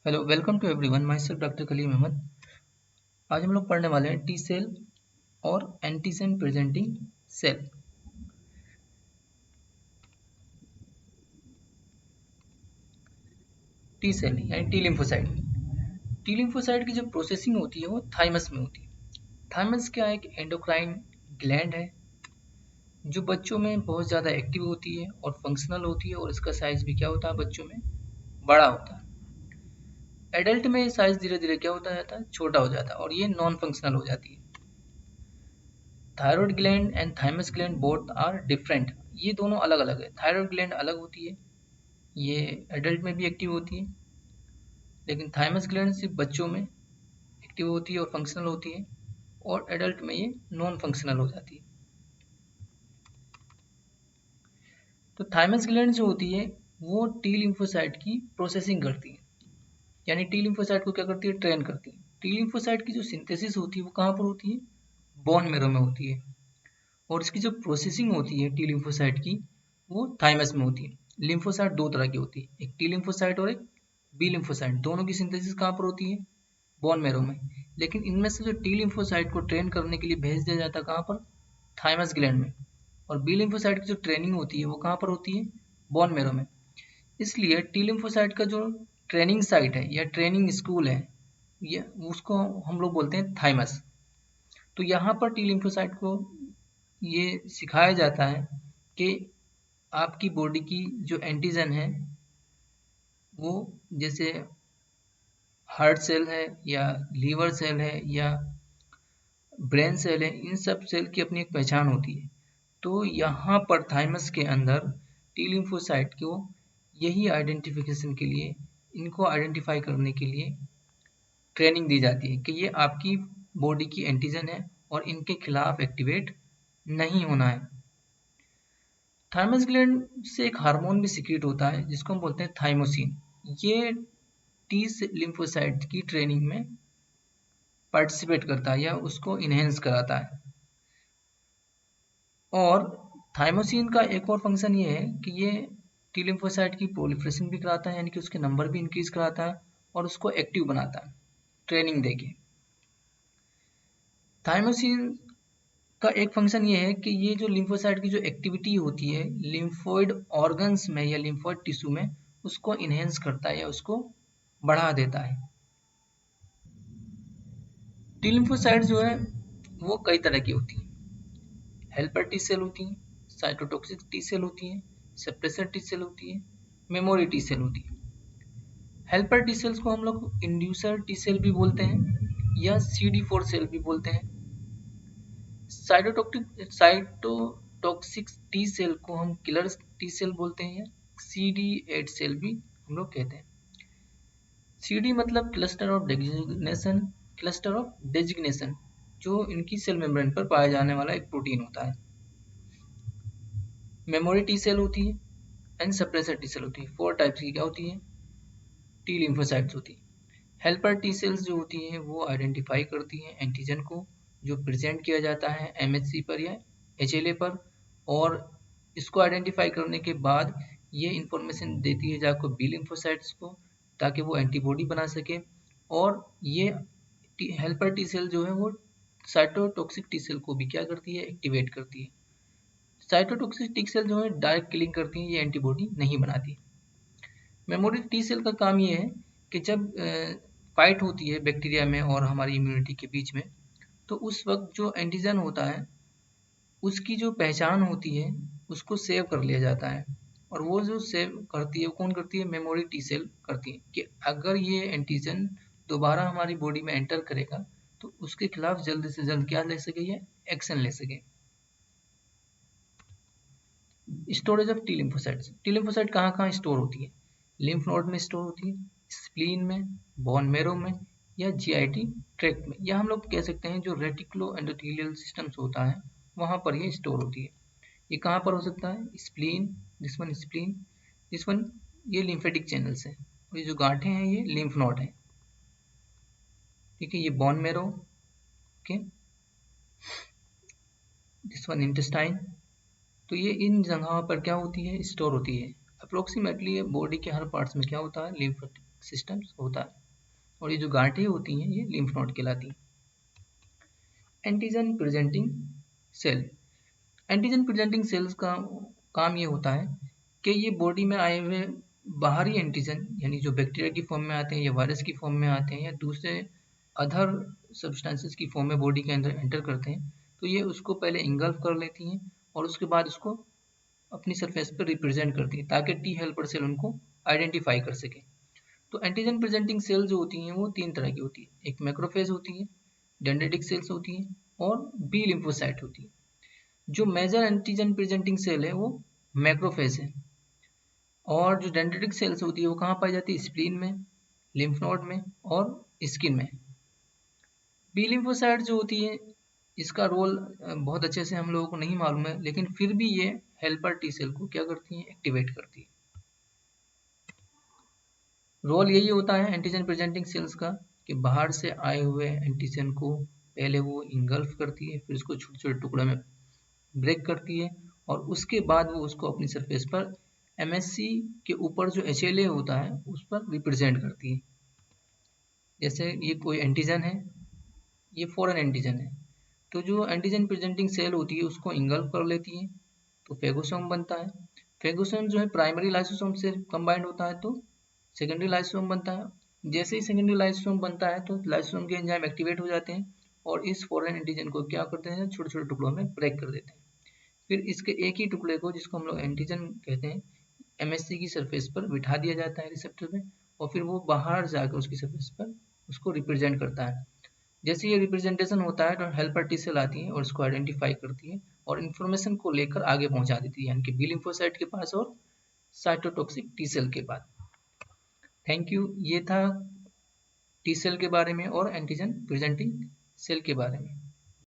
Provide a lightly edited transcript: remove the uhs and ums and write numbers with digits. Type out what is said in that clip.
Hello welcome to everyone, myself doctor Kaleem Ahmed. आज हम लोग पढ़ने वाले हैं टी सेल और antigen presenting cell. T cell यानी टी लिम्फोसाइट। टी लिम्फोसाइट की जो प्रोसेसिंग होती है वो थाइमस में होती है। थाइमस क्या है? एक एंडोक्राइन ग्लैंड है जो बच्चों में बहुत ज़्यादा एक्टिव होती है और फंक्शनल होती है, और इसका साइज भी क्या होता है, बच्चों में बड़ा होता है। एडल्ट में साइज धीरे धीरे क्या होता जाता है, छोटा हो जाता है और ये नॉन फंक्शनल हो जाती है। Thyroid gland and thymus gland both are different. ये दोनों अलग अलग है। थायराइड ग्लैंड अलग होती है, ये एडल्ट में भी एक्टिव होती है, लेकिन थाइमस ग्लैंड सिर्फ बच्चों में एक्टिव होती है और फंक्शनल होती है, और एडल्ट में ये नॉन फंक्शनल हो जाती है। तो थाइमस ग्लैंड जो होती है वो टी लिम्फोसाइट की प्रोसेसिंग करती है, यानी टी लिम्फोसाइट को क्या करती है, ट्रेन करती है। टी लिम्फोसाइट की जो सिंथेसिस होती है वो कहाँ पर होती है, बोन मेरो में होती है, और इसकी जो प्रोसेसिंग होती है टी लिम्फोसाइट की वो थाइमस में होती है। लिम्फोसाइट दो तरह की होती है, एक टी लिम्फोसाइट और एक बी लिम्फोसाइट। दोनों की सिंथेसिस कहाँ पर होती है, बोन मेरो में। लेकिन इनमें से जो टी लिम्फोसाइट को ट्रेन करने के लिए भेज दिया जाता है कहाँ पर, थाइमस ग्लैंड में, और बी लिम्फोसाइट की जो ट्रेनिंग होती है वो कहाँ पर होती है, बोन मेरो में। इसलिए टी लिम्फोसाइट का जो ट्रेनिंग साइट है या ट्रेनिंग स्कूल है, ये उसको हम लोग बोलते हैं थाइमस। तो यहाँ पर टी लिम्फोसाइट को ये सिखाया जाता है कि आपकी बॉडी की जो एंटीजन है वो जैसे हार्ट सेल है या लीवर सेल है या ब्रेन सेल है, इन सब सेल की अपनी एक पहचान होती है। तो यहाँ पर थाइमस के अंदर टी लिम्फोसाइट को यही आइडेंटिफिकेशन के लिए, इनको आइडेंटिफाई करने के लिए ट्रेनिंग दी जाती है कि ये आपकी बॉडी की एंटीजन है और इनके खिलाफ एक्टिवेट नहीं होना है। थाइमस ग्लैंड से एक हार्मोन भी सिक्रीट होता है जिसको हम बोलते हैं थाइमोसिन। ये टी लिम्फोसाइट की ट्रेनिंग में पार्टिसिपेट करता है या उसको इनहेंस कराता है। और थाइमोसिन का एक और फंक्शन ये है कि ये टी लिम्फोसाइट की प्रोलिफरेशन भी कराता है, यानी कि उसके नंबर भी इंक्रीज कराता है और उसको एक्टिव बनाता है ट्रेनिंग देके। थाइमोसिन का एक फंक्शन ये है कि ये जो लिम्फोसाइट की जो एक्टिविटी होती है लिम्फोइड ऑर्गन्स में या लिम्फोइड टिश्यू में, उसको इनहेंस करता है या उसको बढ़ा देता है। टी लिम्फोसाइट जो है वो कई तरह की होती है। हेल्पर टी सेल होती है, साइटोटॉक्सिक टी सेल होती है, सप्रेसर टी सेल होती है, मेमोरी टी सेल होती है। हेल्पर टी सेल्स को हम लोग इंड्यूसर टी सेल भी बोलते हैं या CD4 सेल भी बोलते हैं। साइटोटॉक्सिक टी सेल को हम किलर टी सेल बोलते हैं या CD8 सेल भी हम लोग कहते हैं। CD मतलब cluster of designation, cluster of designation जो इनकी सेल मेम्ब्रेन पर पाया जाने वाला एक प्रोटीन होता है। मेमोरी टी सेल होती है एंड सप्रेसर टी सेल होती है। 4 टाइप्स की क्या होती है, टी लिम्फोसाइट्स होती है। हेल्पर टी सेल्स जो होती हैं वो आइडेंटिफाई करती हैं एंटीजन को जो प्रेजेंट किया जाता है MHC पर या HLA पर, और इसको आइडेंटिफाई करने के बाद ये इंफॉर्मेशन देती है जाकर बी लिम्फोसाइट्स को ताकि वो एंटीबॉडी बना सके। और ये हेल्पर टी सेल जो है वो साइटोटॉक्सिक टी सेल को भी क्या करती है, एक्टिवेट करती है। साइटोटॉक्सिक टी सेल जो है डायरेक्ट किलिंग करती है, ये एंटीबॉडी नहीं बनाती। मेमोरी टी सेल का काम ये है कि जब फाइट होती है बैक्टीरिया में और हमारी इम्यूनिटी के बीच में, तो उस वक्त जो एंटीजन होता है उसकी जो पहचान होती है उसको सेव कर लिया जाता है, और वो जो सेव करती है वो कौन करती है, मेमोरी टी सेल करती है, कि अगर ये एंटीजन दोबारा हमारी बॉडी में एंटर करेगा तो उसके खिलाफ जल्द से जल्द क्या ले सके, ये एक्शन ले सके। Storage of T lymphocytes. T lymphocyte कहाँ कहाँ स्टोर होती है, लिम्फ नोड में स्टोर होती है, स्प्लीन में, बोन मेरो में या GIT ट्रैक्ट में, या हम लोग कह सकते हैं जो रेटिकुलो एंडोथेलियल सिस्टम्स होता है वहाँ पर ये स्टोर होती है। ये कहाँ पर हो सकता है, स्प्लीन, स्प्लीन, दिस वन ये लिम्फेटिक चैनल्स हैं, और ये जो गांठें हैं ये लिम्फ नोड है। ठीक है, ये bone marrow, okay, this one intestine. तो ये इन जगहों पर क्या होती है, स्टोर होती है। अप्रोक्सीमेटली बॉडी के हर पार्ट्स में क्या होता है, सिस्टम होता है, और ये जो गांठें होती हैं ये लिम्फ नोड कहलाती हैं। Antigen presenting cell. Antigen presenting cells का काम ये होता है कि ये बॉडी में आए हुए बाहरी एंटीजन, यानी जो बैक्टीरिया की फॉर्म में आते हैं या वायरस की फॉर्म में आते हैं या दूसरे अदर सब्सटेंसेस की फॉर्म में बॉडी के अंदर एंटर करते हैं, तो ये उसको पहले इंगल्फ कर लेती हैं और उसके बाद उसको अपनी सरफेस पर रिप्रेजेंट करती है ताकि टी हेल्पर सेल उनको आइडेंटिफाई कर सके। तो एंटीजन प्रेजेंटिंग सेल जो होती हैं वो 3 तरह की होती है। एक मैक्रोफेज होती है, डेंड्रिटिक सेल्स होती हैं और बी लिम्फोसाइट होती है। जो मेजर एंटीजन प्रेजेंटिंग सेल है वो मैक्रोफेज है, और जो डेंड्रिटिक सेल्स होती है वो कहाँ पाई जाती है? स्प्लीन में, लिम्फ नोड में और स्किन में। बी लिम्फोसाइट जो होती है इसका रोल बहुत अच्छे से हम लोगों को नहीं मालूम है, लेकिन फिर भी ये हेल्पर टी सेल को क्या करती है? एक्टिवेट करती है। रोल यही होता है एंटीजन प्रेजेंटिंग सेल्स का कि बाहर से आए हुए एंटीजन को पहले वो इंगल्फ करती है, फिर उसको छोटे छोटे टुकड़ों में ब्रेक करती है और उसके बाद वो उसको अपनी सरफेस पर एमएससी के ऊपर जो HLA होता है उस पर रिप्रेजेंट करती है। जैसे ये कोई एंटीजन है, ये फॉरेन एंटीजन है, तो जो एंटीजन प्रेजेंटिंग सेल होती है उसको इंगल्फ कर लेती है, तो फेगोसोम बनता है। फेगोसोम जो है प्राइमरी लाइसोसोम से कंबाइंड होता है तो सेकेंडरी लाइसोसोम बनता है। जैसे ही सेकेंडरी लाइसोसोम बनता है तो लाइसोसोम के एंजाइम एक्टिवेट हो जाते हैं और इस फॉरेन एंटीजन को क्या करते हैं? छोटे छोटे टुकड़ों में ब्रेक कर देते हैं। फिर इसके एक ही टुकड़े को, जिसको हम लोग एंटीजन कहते हैं, एमएससी की सरफेस पर बिठा दिया जाता है रिसेप्टर में, और फिर वो बाहर जाकर उसकी सरफेस पर उसको रिप्रेजेंट करता है। जैसे ये रिप्रेजेंटेशन होता है तो हेल्पर टी सेल आती है और इसको आइडेंटिफाई करती है और इन्फॉर्मेशन को लेकर आगे पहुंचा देती है, यानी कि बी लिम्फोसाइट के पास और साइटोटॉक्सिक टी सेल के पास। Thank you. ये था टी सेल के बारे में और एंटीजन प्रेजेंटिंग सेल के बारे में।